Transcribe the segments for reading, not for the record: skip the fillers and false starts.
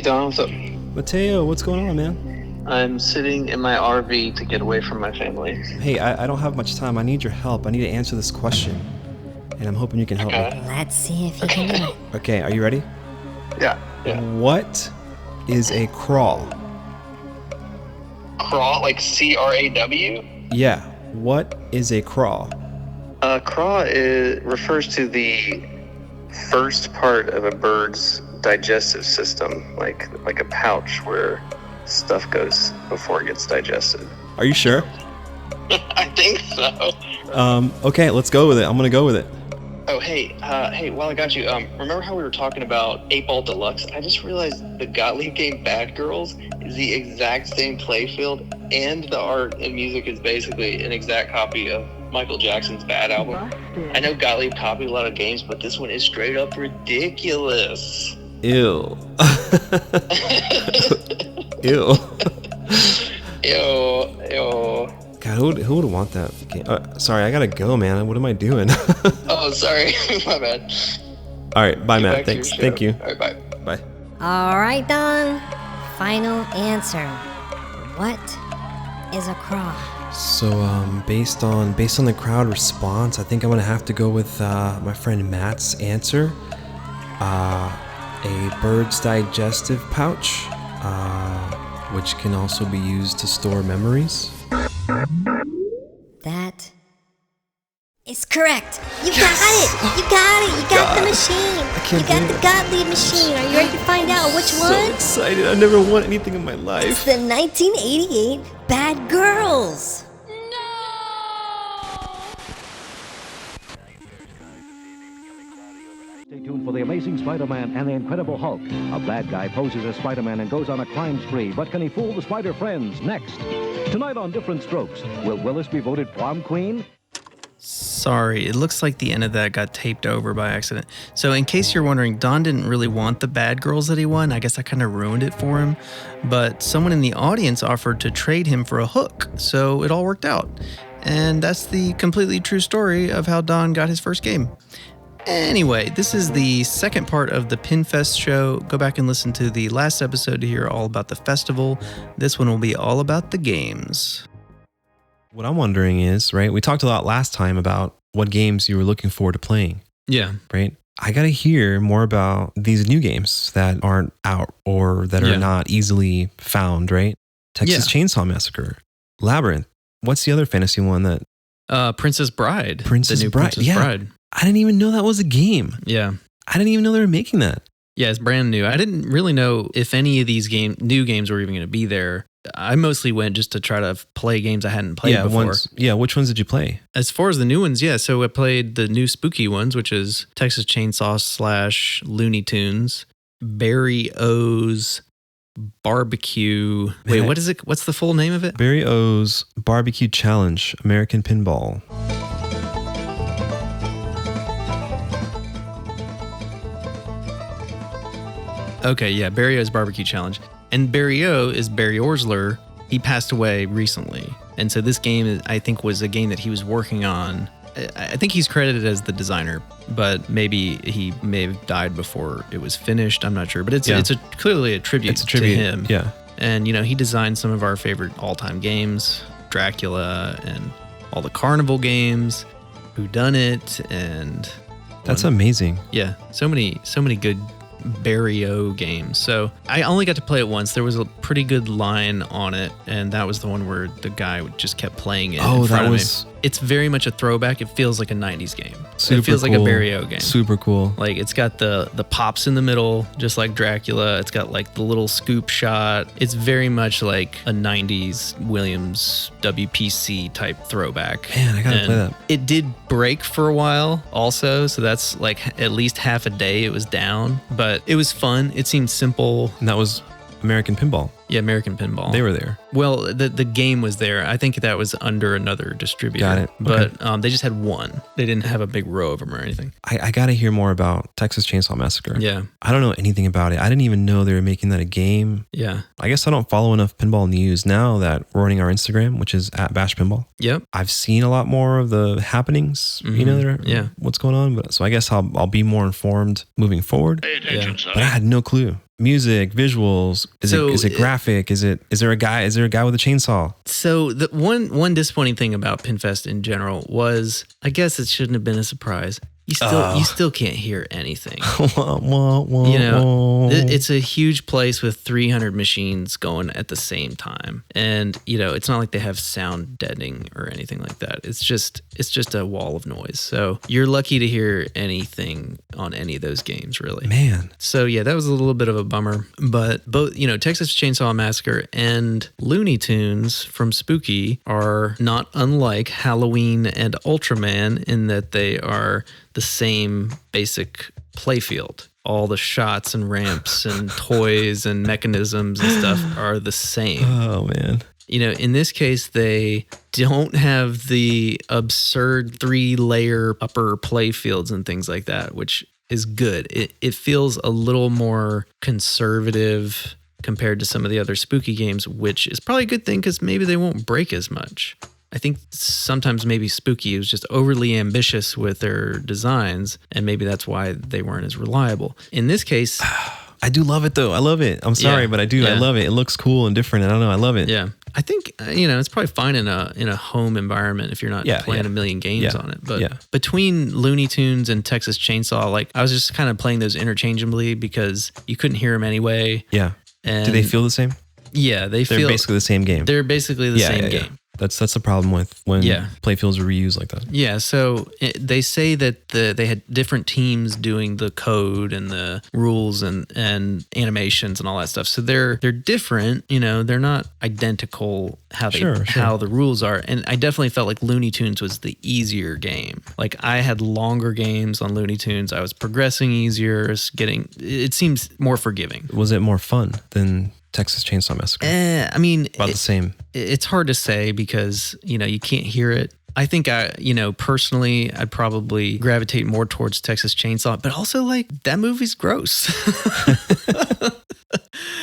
Hey Don, what's up? Mateo, what's going on, man? I'm sitting in my RV to get away from my family. Hey, I don't have much time. I need your help. I need to answer this question. And I'm hoping you can help me. Let's see if he can do it. Okay, are you ready? Yeah. What is a crawl? Crawl, like C-R-A-W? Yeah, what is a crawl? Crawl refers to the first part of a bird's digestive system, like a pouch where stuff goes before it gets digested. Are you sure? I think so. Okay, let's go with it. I'm gonna go with it. Oh, hey, while I got you, remember how we were talking about 8-Ball Deluxe? I just realized the Gottlieb game Bad Girls is the exact same playfield, and the art and music is basically an exact copy of Michael Jackson's Bad album. I know Gottlieb copied a lot of games, but this one is straight up ridiculous. Ew. Ew. Ew. God, who would want that game? Sorry, I gotta go, man. What am I doing? Oh, sorry. My bad. All right, bye, Get Matt. back to your Thanks. show. Thank you. All right, bye. Bye. All right, Don. Final answer. What is a crawl? So, based on the crowd response, I think I'm gonna have to go with my friend Matt's answer. A bird's digestive pouch, which can also be used to store memories. That is correct. You got it. You got it. You got the machine. can't You got believe the it. Gottlieb machine. Are you ready to find out which So one? excited! I never won anything in my It's life. the 1988 Bad Girls. Stay tuned for The Amazing Spider-Man and the Incredible Hulk. A bad guy poses as Spider-Man and goes on a crime spree, but can he fool the Spider Friends? Next. Tonight on Different Strokes, will Willis be voted prom queen? Sorry, it looks like the end of that got taped over by accident. So in case you're wondering, Don didn't really want the Bad Girls that he won. I guess I kind of ruined it for him. But someone in the audience offered to trade him for a hook, so it all worked out. And that's the completely true story of how Don got his first game. Anyway, this is the second part of the Pinfest show. Go back and listen to the last episode to hear all about the festival. This one will be all about the games. What I'm wondering is, right, we talked a lot last time about what games you were looking forward to playing, Yeah. right? I got to hear more about these new games that aren't out or that are not easily found, right? Texas Chainsaw Massacre, Labyrinth. What's the other fantasy one that? Princess Bride. Princess the new Bride. Princess Yeah. Bride. I didn't even know that was a game. Yeah. I didn't even know they were making that. Yeah, it's brand new. I didn't really know if any of these new games were even going to be there. I mostly went just to try to play games I hadn't played before. Which ones did you play? As far as the new ones, so I played the new spooky ones, which is Texas Chainsaw / Looney Tunes, Barry O's Barbecue. Wait, Man, what is it? What's the full name of it? Barry O's Barbecue Challenge, American Pinball. Okay, yeah, Barry O's Barbecue Challenge. And Barry O is Barry Orsler. He passed away recently. And so this game, I think, was a game that he was working on. I think he's credited as the designer, but maybe he may have died before it was finished. I'm not sure. But it's clearly a tribute to him. Yeah. And, he designed some of our favorite all-time games, Dracula and all the Carnival games, Whodunit, and... That's amazing. Yeah, so many good Barry O games. So I only got to play it once. There was a pretty good line on it, and that was the one where the guy just kept playing it in front of me. It's very much a throwback. It feels like a 90s game. It feels like a Barry O game. Super cool. Like it's got the pops in the middle, just like Dracula. It's got like the little scoop shot. It's very much like a 90s Williams WPC type throwback. Man, I gotta play that. It did break for a while also, so that's like at least half a day it was down, but it was fun. It seemed simple. And that was American Pinball. Yeah, American Pinball. They were there. Well, the game was there. I think that was under another distributor. Got it. But they just had one. They didn't have a big row of them or anything. I got to hear more about Texas Chainsaw Massacre. Yeah. I don't know anything about it. I didn't even know they were making that a game. Yeah. I guess I don't follow enough pinball news now that we're running our Instagram, which is @BashPinball. Yep. I've seen a lot more of the happenings, what's going on. But so I guess I'll be more informed moving forward. Pay attention, son. But I had no clue. music, visuals? Is it graphic? Is there a guy with a chainsaw? So the one disappointing thing about Pinfest in general was, I guess it shouldn't have been a surprise. You still can't hear anything. It's a huge place with 300 machines going at the same time, and it's not like they have sound deadening or anything like that. It's just a wall of noise. So you're lucky to hear anything on any of those games, really. Man. So yeah, that was a little bit of a bummer. But both Texas Chainsaw Massacre and Looney Tunes from Spooky are not unlike Halloween and Ultraman in that they are the same basic playfield. All the shots and ramps and toys and mechanisms and stuff are the same. Oh, man. In this case, they don't have the absurd 3-layer upper playfields and things like that, which is good. It feels a little more conservative compared to some of the other Spooky games, which is probably a good thing because maybe they won't break as much. I think sometimes maybe Spooky was just overly ambitious with their designs, and maybe that's why they weren't as reliable. In this case, I do love it though. I love it. I'm sorry, but I do. I love it. It looks cool and different. I don't know. I love it. Yeah. I think, it's probably fine in a home environment if you're not playing a million games on it. But between Looney Tunes and Texas Chainsaw, I was just kind of playing those interchangeably because you couldn't hear them anyway. Yeah. And do they feel the same? Yeah, they're basically the same game. They're basically the same game. That's the problem with when playfields are reused like that. Yeah, so they say that they had different teams doing the code and the rules and animations and all that stuff. So they're different, they're not identical how the rules are. And I definitely felt like Looney Tunes was the easier game. Like I had longer games on Looney Tunes. I was progressing easier, it seems more forgiving. Was it more fun than Texas Chainsaw Massacre? About the same. It's hard to say because, you can't hear it. I think personally, I'd probably gravitate more towards Texas Chainsaw, but also that movie's gross.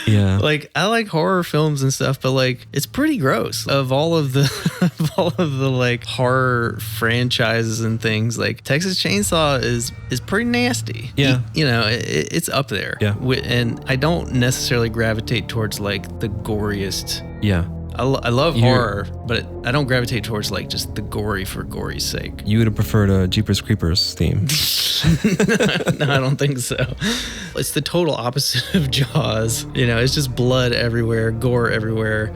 Yeah. I like horror films and stuff, but it's pretty gross. Of all of the horror franchises and things, Texas Chainsaw is pretty nasty. Yeah. It's up there. Yeah. And I don't necessarily gravitate towards the goriest. Yeah. I love horror, but I don't gravitate towards just the gory for gory's sake. You would have preferred a Jeepers Creepers theme. No, I don't think so. It's the total opposite of Jaws. It's just blood everywhere, gore everywhere,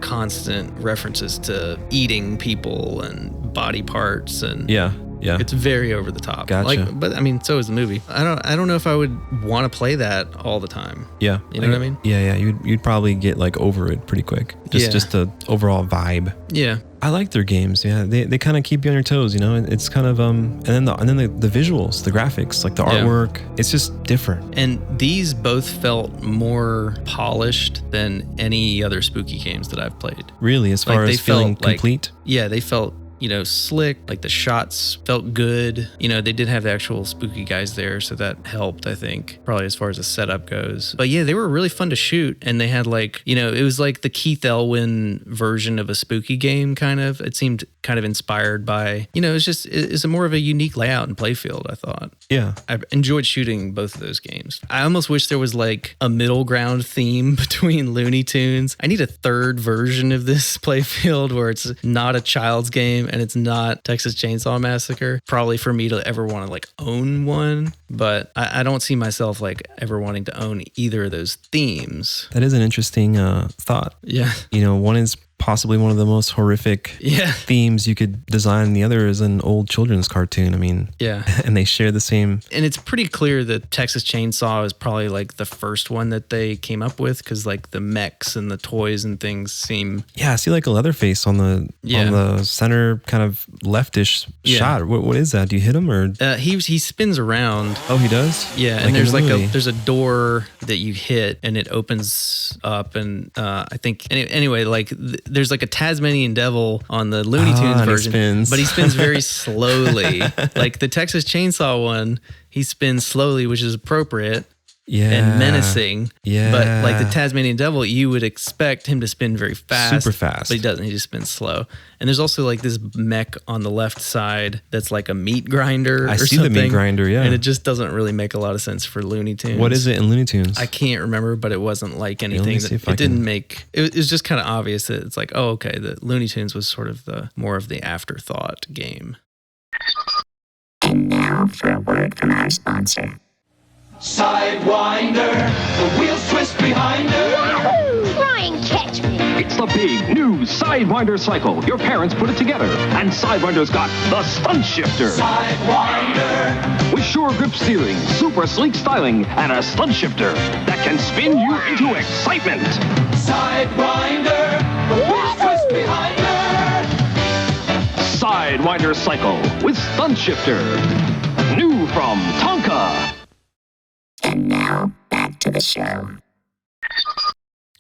constant references to eating people and body parts and yeah. It's very over the top. Gotcha. But so is the movie. I don't know if I would want to play that all the time. Yeah. You know what I mean? Yeah. You'd probably get over it pretty quick. Just the overall vibe. Yeah. I like their games. Yeah. They kind of keep you on your toes, It's kind of and then the visuals, the graphics, the artwork, it's just different. And these both felt more polished than any other Spooky games that I've played. Really, as far as feeling complete? Yeah, they felt slick, the shots felt good. They did have the actual Spooky guys there, so that helped, I think, probably as far as the setup goes. But yeah, they were really fun to shoot, and they had it was the Keith Elwin version of a Spooky game, kind of. It seemed kind of inspired by, it's more of a unique layout and playfield, I thought. Yeah. I enjoyed shooting both of those games. I almost wish there was a middle ground theme between Looney Tunes. I need a third version of this playfield where it's not a child's game and it's not Texas Chainsaw Massacre. Probably for me to ever want to own one, but I don't see myself ever wanting to own either of those themes. That is an interesting thought. Yeah. One is possibly one of the most horrific themes you could design. The other is an old children's cartoon. And they share the same. And it's pretty clear that Texas Chainsaw is probably the first one that they came up with because the mechs and the toys and things seem. Yeah, I see a Leatherface on the center kind of leftish shot. What is that? Do you hit him or? He spins around. Oh, he does? Yeah, and there's there's a door that you hit and it opens up and I think anyway there's a Tasmanian devil on the Looney Tunes version, but he spins very slowly. The Texas Chainsaw one, he spins slowly, which is appropriate. and menacing. Yeah. But like the Tasmanian Devil, you would expect him to spin very fast. Super fast. But he doesn't. He just spins slow. And there's also like this mech on the left side that's like a meat grinder. I see the meat grinder, yeah. And it just doesn't really make a lot of sense for Looney Tunes. What is it in Looney Tunes? I can't remember, but it wasn't like anything. It didn't make. It was just kind of obvious that it's like, oh, okay, the Looney Tunes was sort of the more of the afterthought game. And now for a word from our sponsor. Sidewinder, the wheels twist behind her. Yahoo! Try and catch me. It's the big new Sidewinder cycle. Your parents put it together, and Sidewinder's got the stunt shifter. Sidewinder. With sure grip steering, super sleek styling, and a stunt shifter that can spin you into excitement. Sidewinder, the wheels twist behind her. Sidewinder cycle with stunt shifter. New from Tonka. And now, back to the show. I'm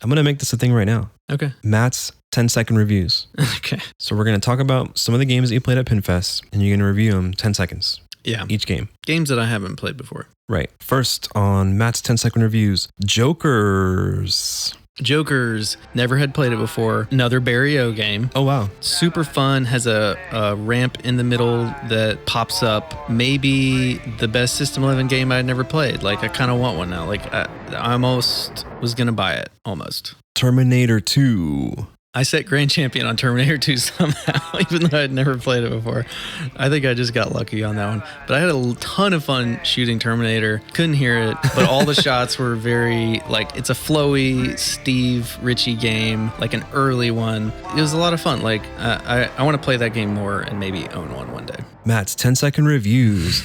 going to make this a thing right now. Okay. Matt's 10-second reviews. Okay. So we're going to talk about some of the games that you played at Pinfest, and you're going to review them 10 seconds. Yeah. Each game. Games that I haven't played before. Right. First on Matt's 10-second reviews, Jokers. Jokers, never had played it before. Another Barrio game. Oh, wow. Super fun, has a ramp in the middle that pops up. Maybe the best System 11 game I'd never played. Like, I kind of want one now. Like, I almost was going to buy it. Almost. Terminator 2. I set Grand Champion on Terminator 2 somehow, even though I'd never played it before. I think I just got lucky on that one. But I had a ton of fun shooting Terminator. Couldn't hear it, but all the shots were very, like, it's a flowy Steve Ritchie game, like an early one. It was a lot of fun. Like, I want to play that game more and maybe own one day. Matt's 10-second reviews.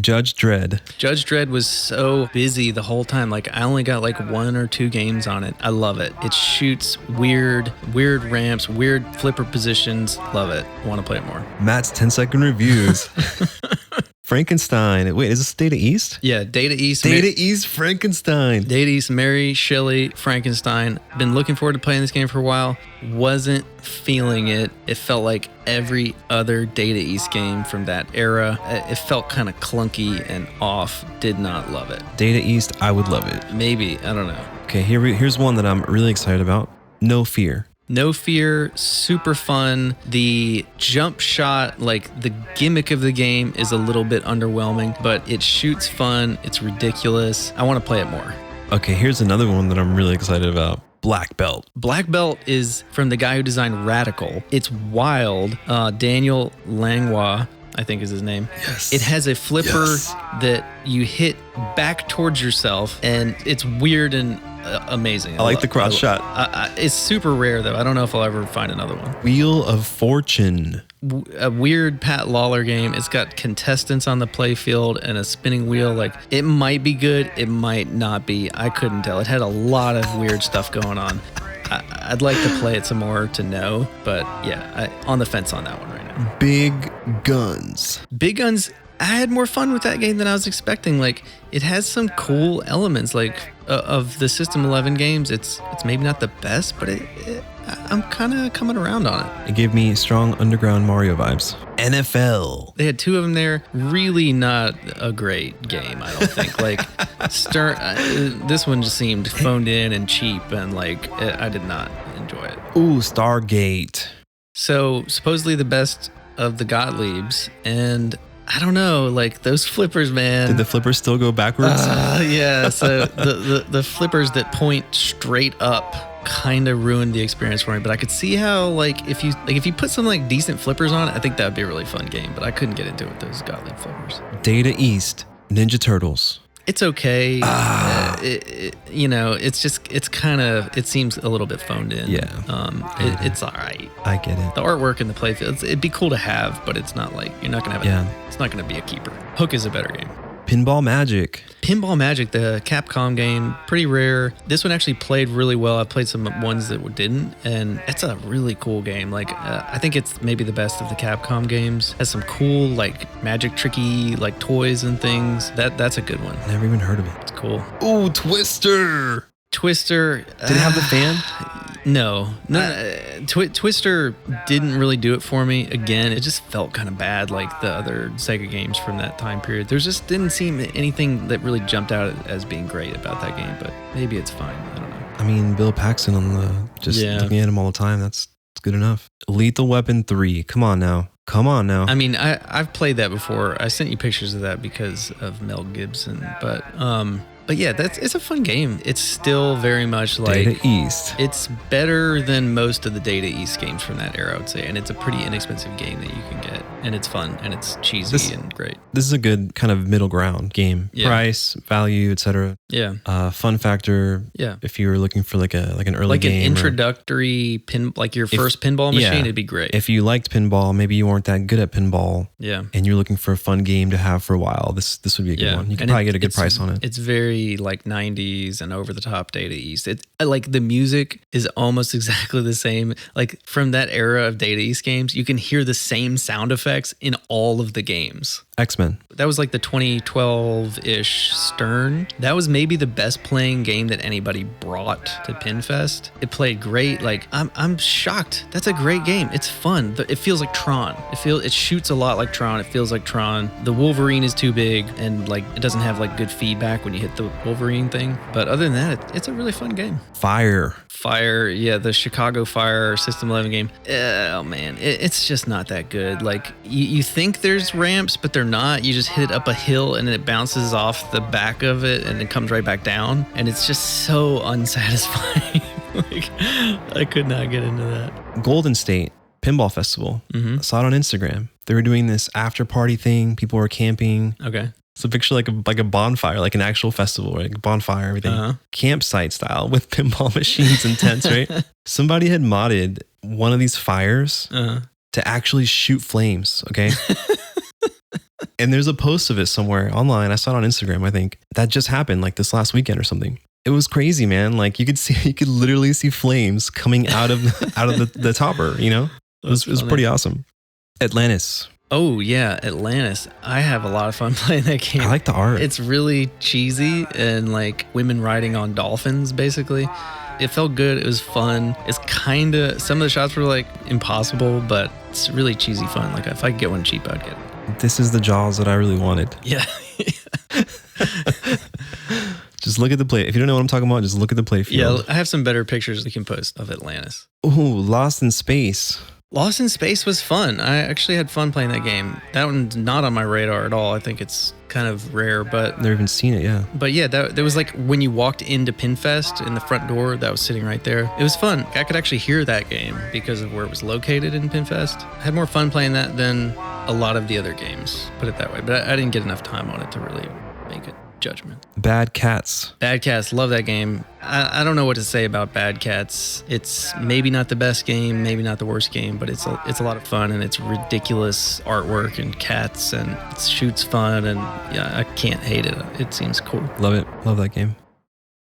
Judge Dredd. Judge Dredd was so busy the whole time. Like, I only got like 1 or 2 games on it. I love it. It shoots weird ramps, weird flipper positions. Love it. Want to play it more. Matt's 10-second reviews. Frankenstein. Wait, is this Data East? Yeah, Data East. Data East Frankenstein. Data East, Mary Shelley, Frankenstein. Been looking forward to playing this game for a while. Wasn't feeling it. It felt like every other Data East game from that era. It felt kind of clunky and off. Did not love it. Data East, I would love it. Maybe. I don't know. Okay, here's one that I'm really excited about. No Fear. No Fear, super fun. The jump shot, like the gimmick of the game is a little bit underwhelming, but it shoots fun. It's ridiculous. I want to play it more. Okay, here's another one that I'm really excited about. Black Belt. Black Belt is from the guy who designed Radical. It's wild. Daniel Langlois, I think is his name. Yes. It has a flipper that you hit back towards yourself, and it's weird and amazing. I like the cross shot. It's super rare, though. I don't know if I'll ever find another one. Wheel of Fortune. A weird Pat Lawler game. It's got contestants on the playfield and a spinning wheel. Like, it might be good. It might not be. I couldn't tell. It had a lot of weird stuff going on. I'd like to play it some more to know, but yeah, on the fence on that one right now. Big Guns. Big Guns. I had more fun with that game than I was expecting. Like, it has some cool elements, like of the System 11 games. It's maybe not the best, but I'm kind of coming around on it. It gave me strong Underground Mario vibes. NFL. They had 2 of them there. Really not a great game, I don't think. Like, this one just seemed phoned in and cheap, and like, I did not enjoy it. Ooh, Stargate. So supposedly the best of the Gottliebs, and I don't know, like those flippers, man. Did the flippers still go backwards? Yeah. So the flippers that point straight up kind of ruined the experience for me. But I could see how, like, if you put some like decent flippers on it, I think that would be a really fun game. But I couldn't get into it with those Gottlieb flippers. Data East, Ninja Turtles. It's okay. It seems a little bit phoned in. Yeah. It's all right. I get it. The artwork and the playfield, it'd be cool to have, but it's not like, you're not going to have it. It's not going to be a keeper. Hook is a better game. Pinball Magic. Pinball Magic, the Capcom game, pretty rare. This one actually played really well. I played some ones that didn't, and it's a really cool game. Like, I think it's maybe the best of the Capcom games. Has some cool, like, magic tricky, like, toys and things. That's a good one. Never even heard of it. It's cool. Ooh, Twister. Twister. Did it have the fan? No. Twister didn't really do it for me. Again, it just felt kind of bad like the other Sega games from that time period. There just didn't seem anything that really jumped out as being great about that game, but maybe it's fine. I don't know. I mean, Bill Paxton on looking at him all the time, that's good enough. Lethal Weapon 3. Come on now. I mean, I've played that before. I sent you pictures of that because of Mel Gibson, but yeah, it's a fun game. It's still very much like Data East. It's better than most of the Data East games from that era, I would say, and it's a pretty inexpensive game that you can get, and it's fun and it's cheesy and great. This is a good kind of middle ground game. Yeah. Price, value, etc. Yeah. Fun factor. Yeah. If you were looking for like an early game, an introductory like your first pinball machine, it'd be great. If you liked pinball, maybe you weren't that good at pinball. Yeah. And you're looking for a fun game to have for a while. This would be a good one. You can probably get a good price on it. It's very like 90s and over the top Data East. It like the music is almost exactly the same. Like from that era of Data East games, you can hear the same sound effects in all of the games. X-Men. That was like the 2012-ish Stern. That was maybe the best playing game that anybody brought to Pinfest. It played great. Like I'm shocked. That's a great game. It's fun. It feels like Tron. It shoots a lot like Tron. It feels like Tron. The Wolverine is too big and like it doesn't have like good feedback when you hit the Wolverine thing. But other than that, it's a really fun game. Fire, yeah, the Chicago Fire System 11 game. Oh man, it's just not that good. Like you think there's ramps, but they're not. You just hit it up a hill and then it bounces off the back of it and it comes right back down. And it's just so unsatisfying. Like I could not get into that. Golden State Pinball Festival. Mm-hmm. I saw it on Instagram. They were doing this after party thing. People were camping. Okay. So picture like a bonfire, like an actual festival, like a bonfire, everything. Campsite style with pinball machines and tents, right? Somebody had modded one of these fires to actually shoot flames, okay? And there's a post of it somewhere online. I saw it on Instagram, I think. That just happened like this last weekend or something. It was crazy, man. Like you could literally see flames coming out of the topper, you know? It was pretty awesome. Atlantis. Oh yeah, Atlantis. I have a lot of fun playing that game. I like the art. It's really cheesy and like women riding on dolphins, basically. It felt good. It was fun. It's kind of, some of the shots were like impossible, but it's really cheesy fun. Like if I could get one cheap, I'd get it. This is the Jaws that I really wanted. Yeah. Just look at the play. If you don't know what I'm talking about, just look at the play field. Yeah, I have some better pictures we can post of Atlantis. Ooh, Lost in Space. Lost in Space was fun. I actually had fun playing that game. That one's not on my radar at all. I think it's kind of rare, but Never even seen it, yeah. But yeah, there was like when you walked into Pinfest in the front door, that was sitting right there. It was fun. I could actually hear that game because of where it was located in Pinfest. I had more fun playing that than a lot of the other games, put it that way. But I didn't get enough time on it to really make a judgment. Bad Cats. Bad Cats, love that game. I don't know what to say about Bad Cats. It's maybe not the best game, maybe not the worst game, but it's a lot of fun and it's ridiculous artwork and cats and it shoots fun and yeah, I can't hate it. It seems cool. Love it. Love that game.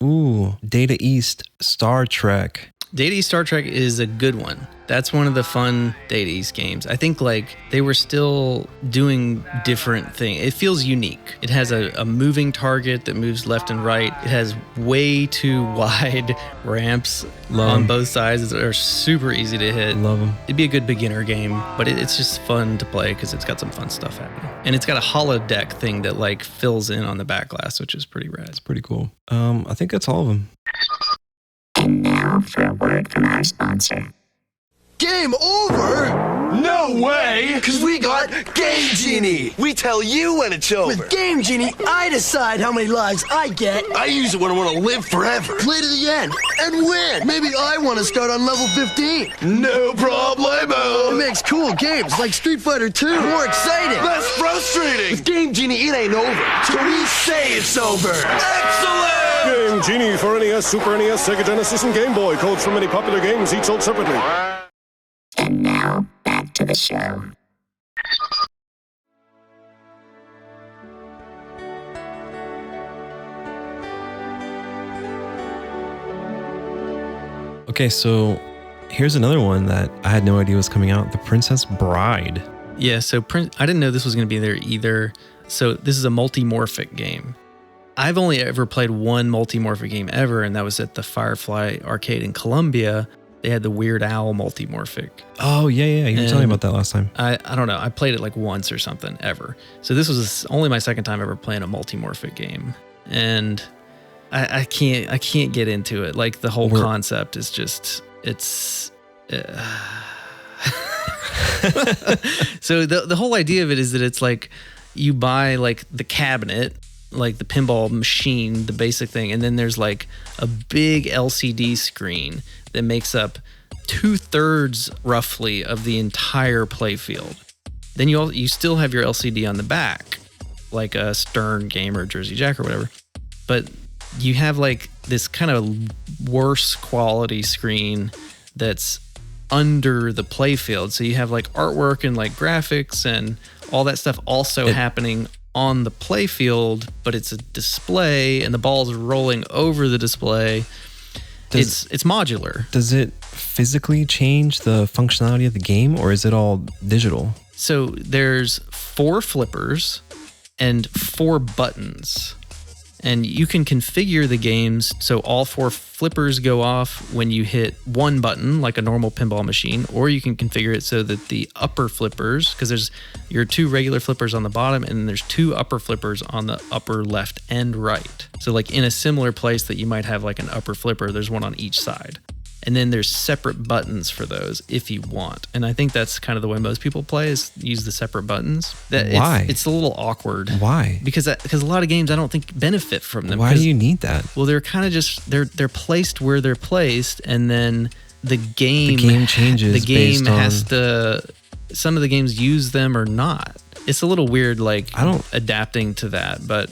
Ooh, Data East Star Trek. Data East Star Trek is a good one. That's one of the fun Data East games. I think like they were still doing different things. It feels unique. It has a moving target that moves left and right. It has way too wide ramps on both sides that are super easy to hit. Love them. It'd be a good beginner game, but it's just fun to play because it's got some fun stuff happening. And it's got a holodeck thing that like fills in on the back glass, which is pretty rad. It's pretty cool. I think that's all of them. And now for a word from our sponsor. Game over? No way! Because we got Game Genie. We tell you when it's over. With Game Genie, I decide how many lives I get. I use it when I want to live forever. Play to the end and win. Maybe I want to start on level 15. No problemo. It makes cool games like Street Fighter 2 more exciting. That's frustrating. With Game Genie, it ain't over. So we say it's over. Excellent! Game Genie for NES, Super NES, Sega Genesis, and Game Boy. Codes from many popular games, each sold separately. And now, back to the show. Okay, so here's another one that I had no idea was coming out. The Princess Bride. Yeah, so I didn't know this was going to be there either. So this is a Multimorphic game. I've only ever played one Multimorphic game ever, and that was at the Firefly Arcade in Columbia. They had the Weird Al Multimorphic. Oh, yeah. You were telling me about that last time. I don't know. I played it like once or something ever. So this was only my second time ever playing a Multimorphic game. And I can't get into it. Like the whole concept is just, it's... So the whole idea of it is that it's like you buy like the cabinet, like the pinball machine, the basic thing, and then there's like a big LCD screen that makes up 2/3 roughly of the entire playfield. Then you still have your LCD on the back, like a Stern Gamer, Jersey Jack or whatever, but you have like this kind of worse quality screen that's under the playfield. So you have like artwork and like graphics and all that stuff also happening on the playfield, but it's a display and the ball's rolling over the display. It's modular. Does it physically change the functionality of the game, or is it all digital? So there's 4 flippers and 4 buttons. And you can configure the games so all 4 flippers go off when you hit one button, like a normal pinball machine, or you can configure it so that the upper flippers, because there's your 2 regular flippers on the bottom, and then there's 2 upper flippers on the upper left and right. So like in a similar place that you might have like an upper flipper, there's one on each side. And then there's separate buttons for those if you want. And I think that's kind of the way most people play, is use the separate buttons. Why? It's a little awkward. Why? Because a lot of games I don't think benefit from them. Why do you need that? Well, they're kind of just they're placed where they're placed, and then the game changes. The game has on... to. Some of the games use them or not. It's a little weird, like adapting to that, but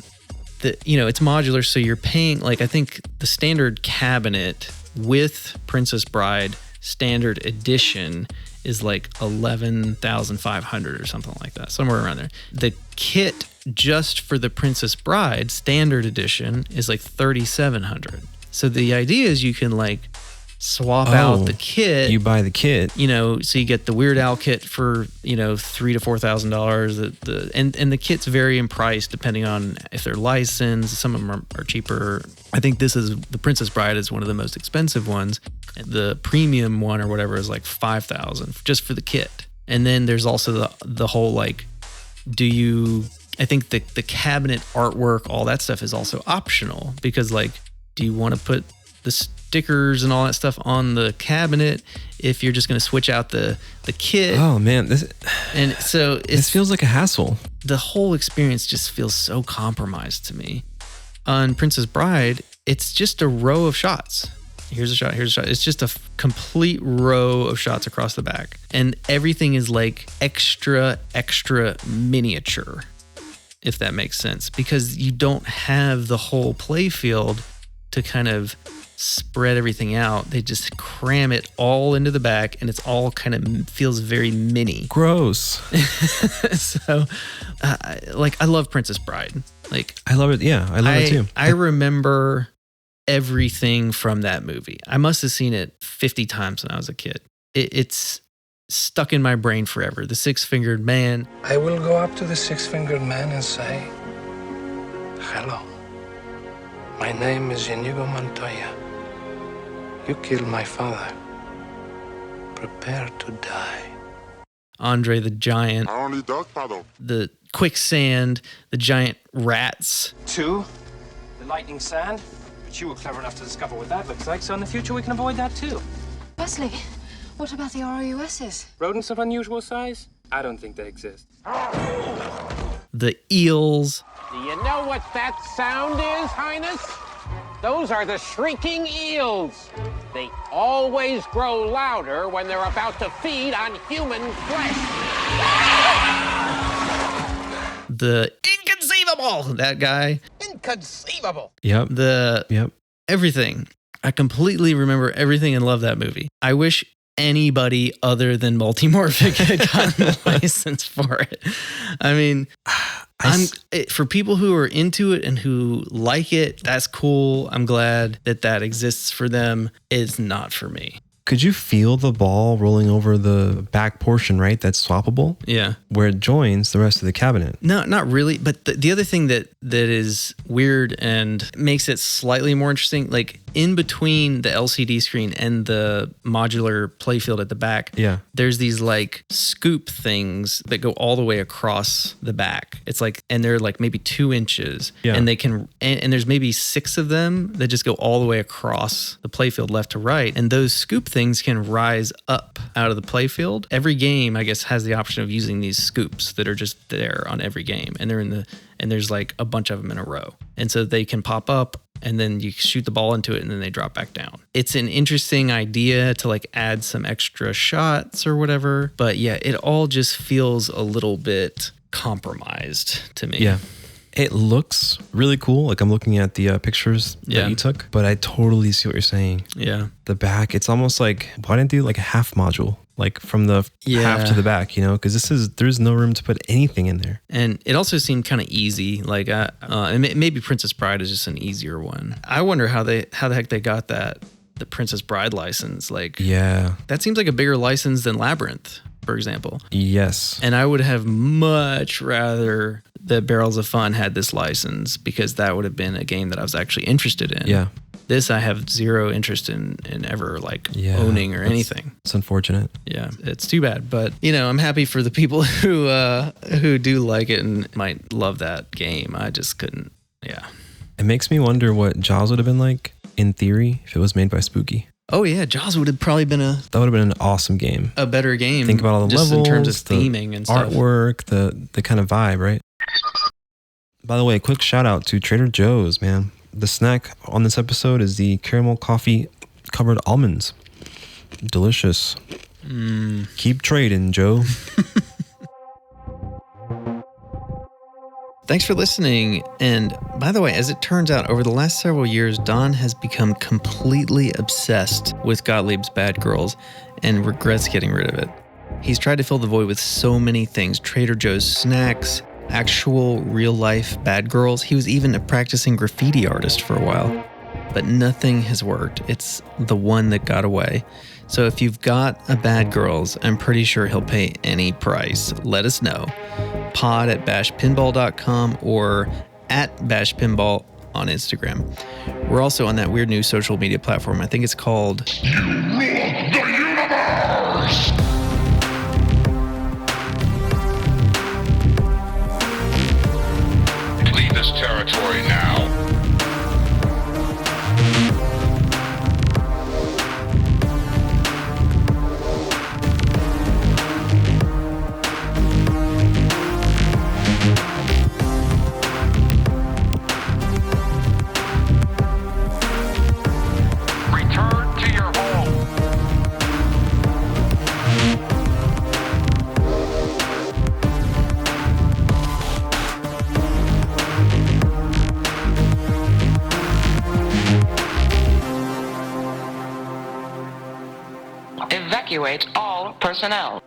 it's modular, so you're paying like I think the standard cabinet with Princess Bride standard edition is like 11,500 or something like that, somewhere around there. The kit just for the Princess Bride standard edition is like 3,700. So the idea is you can like swap out the kit. You buy the kit, so you get the Weird Al kit for $3,000 to $4,000. And the kits vary in price depending on if they're licensed. Some of them are cheaper. I think the Princess Bride is one of the most expensive ones. The premium one or whatever is like $5,000 just for the kit. And then there's also the whole like, I think the cabinet artwork, all that stuff is also optional, because like, do you want to put the stickers and all that stuff on the cabinet if you're just going to switch out the kit? Oh man, this feels like a hassle. The whole experience just feels so compromised to me. On Princess Bride, it's just a row of shots. Here's a shot, here's a shot. It's just a complete row of shots across the back. And everything is like extra miniature, if that makes sense, because you don't have the whole playfield to kind of spread everything out. They just cram it all into the back, and it's all kind of feels very mini. Gross. So, I love Princess Bride. Like, I love it. Yeah, I love it too. I remember everything from that movie. I must have seen it 50 times when I was a kid. It's stuck in my brain forever. The Six-Fingered Man. I will go up to the Six-Fingered Man and say, hello. My name is Inigo Montoya. You killed my father. Prepare to die. Andre the Giant. The quicksand, the giant rats. 2, the lightning sand. But you were clever enough to discover what that looks like, so in the future we can avoid that too. Wesley, what about the ROUSs? Rodents of unusual size? I don't think they exist. The eels. Do you know what that sound is, Highness? Those are the shrieking eels. They always grow louder when they're about to feed on human flesh. The inconceivable, that guy. Inconceivable. Yep. Everything. I completely remember everything and love that movie. I wish anybody other than Multimorphic had gotten the license for it. I mean, for people who are into it and who like it, that's cool. I'm glad that exists for them. It's not for me. Could you feel the ball rolling over the back portion, right? That's swappable? Yeah. Where it joins the rest of the cabinet. No, not really. But the other thing that is weird and makes it slightly more interesting, like in between the LCD screen and the modular playfield at the back, there's these like scoop things that go all the way across the back. It's like, and they're like maybe 2 inches, and they can, and there's maybe 6 of them that just go all the way across the playfield left to right. And those scoop things can rise up out of the playfield. Every game, I guess, has the option of using these scoops that are just there on every game, and they're in the, and there's like a bunch of them in a row, and so they can pop up, and then you shoot the ball into it, and then they drop back down. It's an interesting idea to like add some extra shots or whatever, but yeah, it all just feels a little bit compromised to me. Yeah. It looks really cool. Like I'm looking at the pictures that you took, but I totally see what you're saying. Yeah. The back, it's almost like, why didn't they do like a half module? Like from the half to the back, you know, because there's no room to put anything in there. And it also seemed kind of easy. Like, and maybe Princess Bride is just an easier one. I wonder how the heck they got the Princess Bride license. Like, that seems like a bigger license than Labyrinth, for example. Yes. And I would have much rather that Barrels of Fun had this license, because that would have been a game that I was actually interested in. Yeah. This I have zero interest in ever like owning or anything. It's unfortunate. Yeah, it's too bad. But you know, I'm happy for the people who do like it and might love that game. I just couldn't. Yeah. It makes me wonder what Jaws would have been like in theory if it was made by Spooky. Oh yeah, Jaws would have probably been that would have been an awesome game. A better game. Think about all the just levels, in terms of theming and stuff. Artwork, the kind of vibe, right? By the way, quick shout out to Trader Joe's, man. The snack on this episode is the caramel coffee covered almonds. Delicious. Keep trading, Joe. Thanks for listening. And by the way, as it turns out, over the last several years, Don has become completely obsessed with Gottlieb's Bad Girls and regrets getting rid of it. He's tried to fill the void with so many things: Trader Joe's snacks, actual real-life bad girls. He was even a practicing graffiti artist for a while, but nothing has worked. It's the one that got away. So if you've got a Bad Girls, I'm pretty sure he'll pay any price. Let us know. pod@bashpinball.com or @bashpinball on Instagram. We're also on that weird new social media platform. I think it's called You Rule the Universe! Leave this territory now. Return to your home. Evacuate all personnel.